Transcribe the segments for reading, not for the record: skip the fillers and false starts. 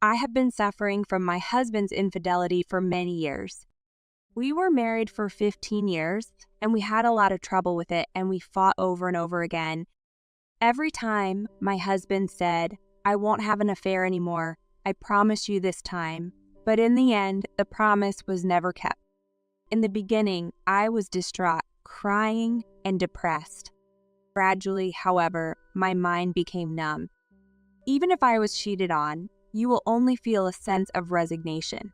I have been suffering from my husband's infidelity for many years. We were married for 15 years, and we had a lot of trouble with it, and we fought over and over again. Every time my husband said, "I won't have an affair anymore. I promise you this time." But in the end, the promise was never kept. In the beginning, I was distraught, crying and depressed. Gradually, however, my mind became numb. Even if I was cheated on, you will only feel a sense of resignation.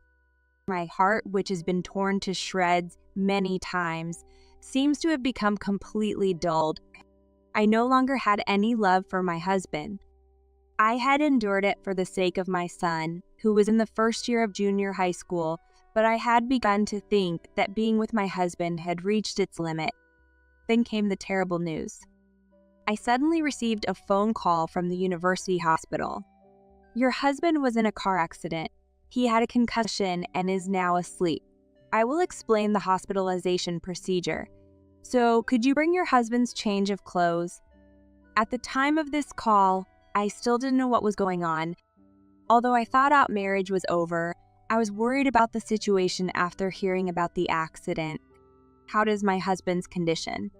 My heart, which has been torn to shreds many times, seems to have become completely dulled. I no longer had any love for my husband. I had endured it for the sake of my son, who was in the first year of junior high school, but I had begun to think that being with my husband had reached its limit. Then came the terrible news. I suddenly received a phone call from the university hospital. "Your husband was in a car accident. He had a concussion and is now asleep. I will explain the hospitalization procedure. So, could you bring your husband's change of clothes?" At the time of this call, I still didn't know what was going on. Although I thought our marriage was over, I was worried about the situation after hearing about the accident. How does my husband's condition?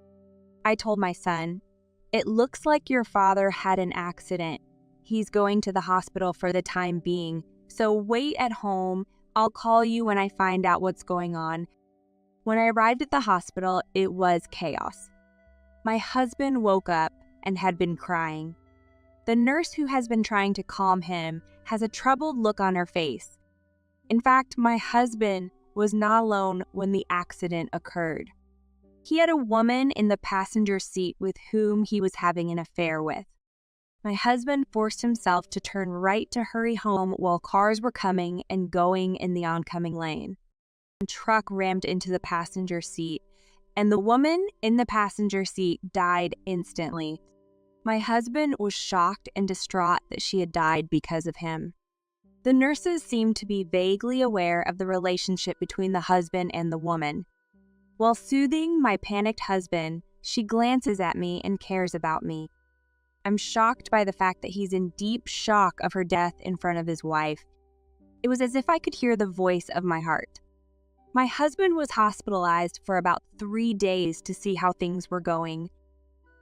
I told my son, "It looks like your father had an accident. He's going to the hospital for the time being, so wait at home. I'll call you when I find out what's going on." When I arrived at the hospital, it was chaos. My husband woke up and had been crying. The nurse who has been trying to calm him has a troubled look on her face. In fact, my husband was not alone when the accident occurred. He had a woman in the passenger seat with whom he was having an affair with. My husband forced himself to turn right to hurry home while cars were coming and going in the oncoming lane. A truck rammed into the passenger seat, and the woman in the passenger seat died instantly. My husband was shocked and distraught that she had died because of him. The nurses seemed to be vaguely aware of the relationship between the husband and the woman. While soothing my panicked husband, she glances at me and cares about me. I'm shocked by the fact that he's in deep shock of her death in front of his wife. It was as if I could hear the voice of my heart. My husband was hospitalized for about 3 days to see how things were going,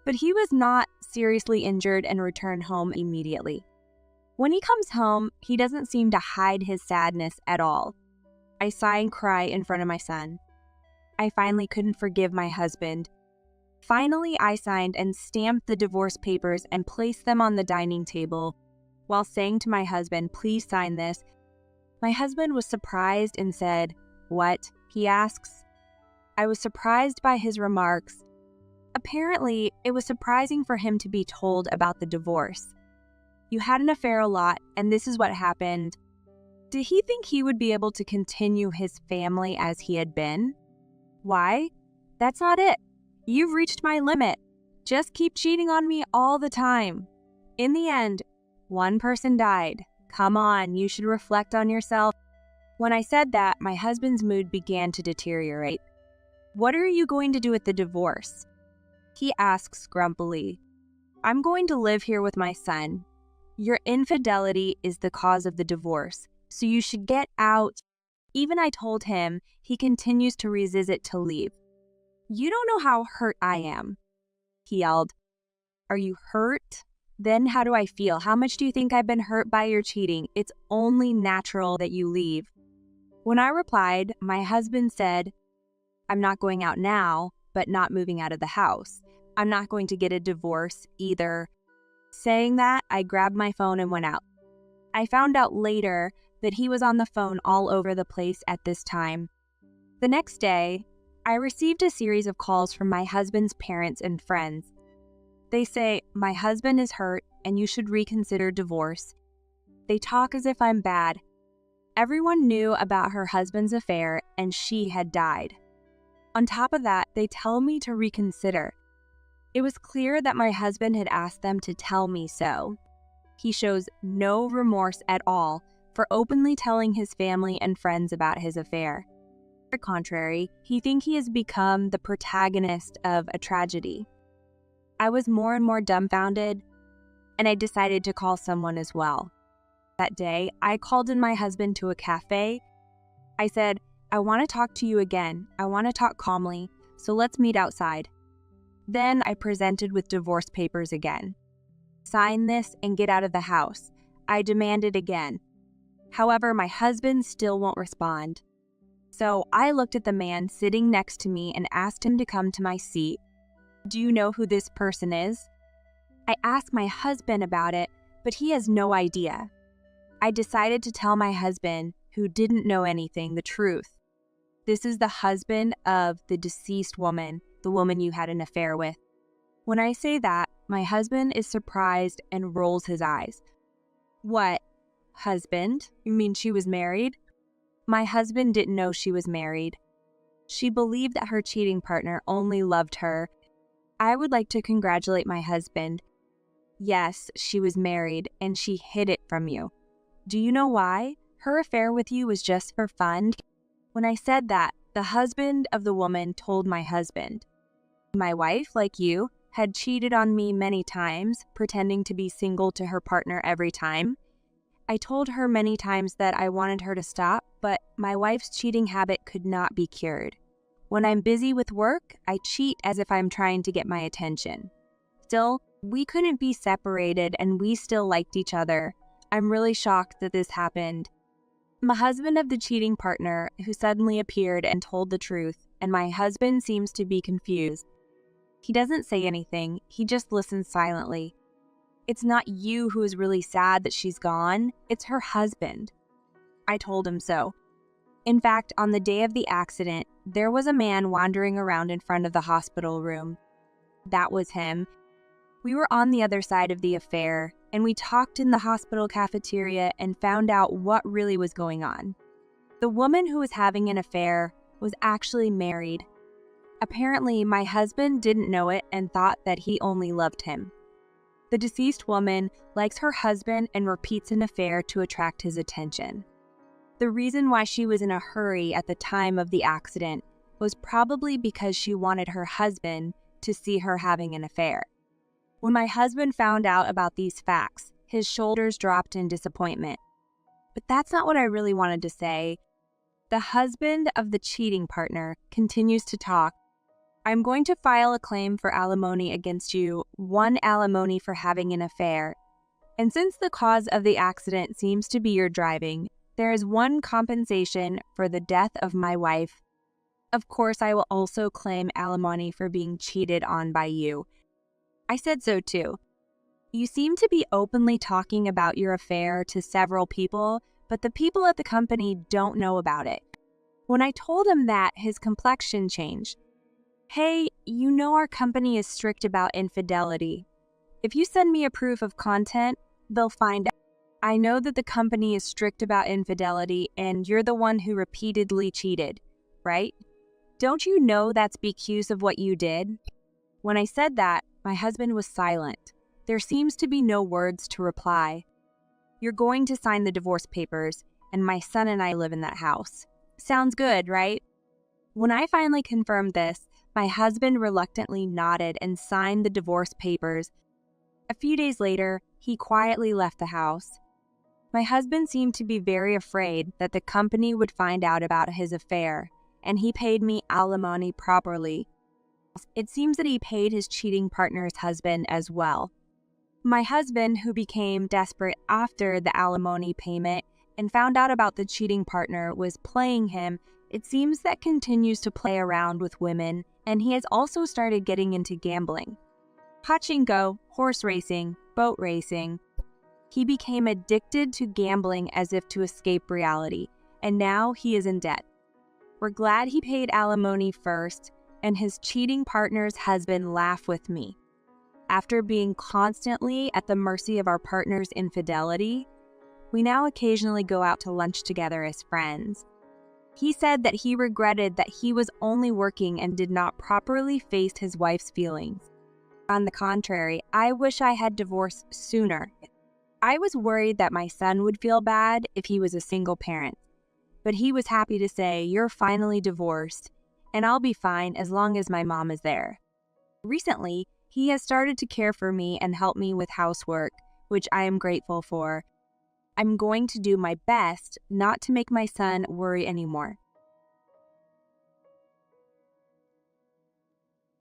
but he was not seriously injured and returned home immediately. When he comes home, he doesn't seem to hide his sadness at all. I sigh and cry in front of my son. I finally couldn't forgive my husband. Finally, I signed and stamped the divorce papers and placed them on the dining table. While saying to my husband, "Please sign this," my husband was surprised and said, "What?" he asks. I was surprised by his remarks. Apparently, it was surprising for him to be told about the divorce. "You had an affair a lot, and this is what happened." Did he think he would be able to continue his family as he had been? Why? That's not it. You've reached my limit. Just keep cheating on me all the time. In the end, one person died. Come on, you should reflect on yourself. When I said that, my husband's mood began to deteriorate. "What are you going to do with the divorce?" He asks grumpily. "I'm going to live here with my son. Your infidelity is the cause of the divorce, so you should get out." Even I told him, he continues to resist it to leave. "You don't know how hurt I am," he yelled. "Are you hurt? Then how do I feel? How much do you think I've been hurt by your cheating? It's only natural that you leave." When I replied, my husband said, "I'm not going out now, but not moving out of the house. I'm not going to get a divorce either." Saying that, I grabbed my phone and went out. I found out later that he was on the phone all over the place at this time. The next day, I received a series of calls from my husband's parents and friends. They say, "My husband is hurt and you should reconsider divorce." They talk as if I'm bad. Everyone knew about her husband's affair and she had died. On top of that, they tell me to reconsider. It was clear that my husband had asked them to tell me so. He shows no remorse at all for openly telling his family and friends about his affair. On the contrary, he thinks he has become the protagonist of a tragedy. I was more and more dumbfounded, and I decided to call someone as well. That day, I called in my husband to a cafe. I said, "I want to talk to you again. I want to talk calmly, so let's meet outside." Then I presented with divorce papers again. "Sign this and get out of the house," I demanded again. However, my husband still won't respond. So I looked at the man sitting next to me and asked him to come to my seat. "Do you know who this person is?" I asked my husband about it, but he has no idea. I decided to tell my husband, who didn't know anything, the truth. "This is the husband of the deceased woman, the woman you had an affair with." When I say that, my husband is surprised and rolls his eyes. "What? Husband? You mean she was married?" My husband didn't know she was married. She believed that her cheating partner only loved her. I would like to congratulate my husband. Yes, she was married, and she hid it from you. Do you know why? Her affair with you was just for fun. When I said that, the husband of the woman told my husband, "My wife, like you, had cheated on me many times, pretending to be single to her partner every time. I told her many times that I wanted her to stop, but my wife's cheating habit could not be cured. When I'm busy with work, I cheat as if I'm trying to get my attention. Still, we couldn't be separated and we still liked each other. I'm really shocked that this happened." My husband of the cheating partner, who suddenly appeared and told the truth, and my husband seems to be confused. He doesn't say anything, he just listens silently. "It's not you who is really sad that she's gone, it's her husband." I told him so. In fact, on the day of the accident, there was a man wandering around in front of the hospital room. That was him. We were on the other side of the affair, and we talked in the hospital cafeteria and found out what really was going on. The woman who was having an affair was actually married. Apparently, my husband didn't know it and thought that he only loved him. The deceased woman likes her husband and repeats an affair to attract his attention. The reason why she was in a hurry at the time of the accident was probably because she wanted her husband to see her having an affair. When my husband found out about these facts, his shoulders dropped in disappointment. But that's not what I really wanted to say. The husband of the cheating partner continues to talk. "I'm going to file a claim for alimony against you, one alimony for having an affair. And since the cause of the accident seems to be your driving, there is one compensation for the death of my wife. Of course, I will also claim alimony for being cheated on by you." I said so too. "You seem to be openly talking about your affair to several people, but the people at the company don't know about it." When I told him that, his complexion changed. "Hey, you know our company is strict about infidelity. If you send me a proof of content, they'll find out. I know that the company is strict about infidelity and you're the one who repeatedly cheated, right? Don't you know that's because of what you did?" When I said that, my husband was silent. There seems to be no words to reply. "You're going to sign the divorce papers, and my son and I live in that house. Sounds good, right?" When I finally confirmed this, my husband reluctantly nodded and signed the divorce papers. A few days later, he quietly left the house. My husband seemed to be very afraid that the company would find out about his affair, and he paid me alimony properly. It seems that he paid his cheating partner's husband as well. My husband, who became desperate after the alimony payment and found out about the cheating partner was playing him, it seems that continues to play around with women, and he has also started getting into gambling. Pachinko, horse racing, boat racing. He became addicted to gambling as if to escape reality, and now he is in debt. We're glad he paid alimony first, and his cheating partner's husband laughed with me. After being constantly at the mercy of our partner's infidelity, we now occasionally go out to lunch together as friends. He said that he regretted that he was only working and did not properly face his wife's feelings. On the contrary, I wish I had divorced sooner. I was worried that my son would feel bad if he was a single parent, but he was happy to say, "You're finally divorced, and I'll be fine as long as my mom is there." Recently, he has started to care for me and help me with housework, which I am grateful for. I'm going to do my best not to make my son worry anymore.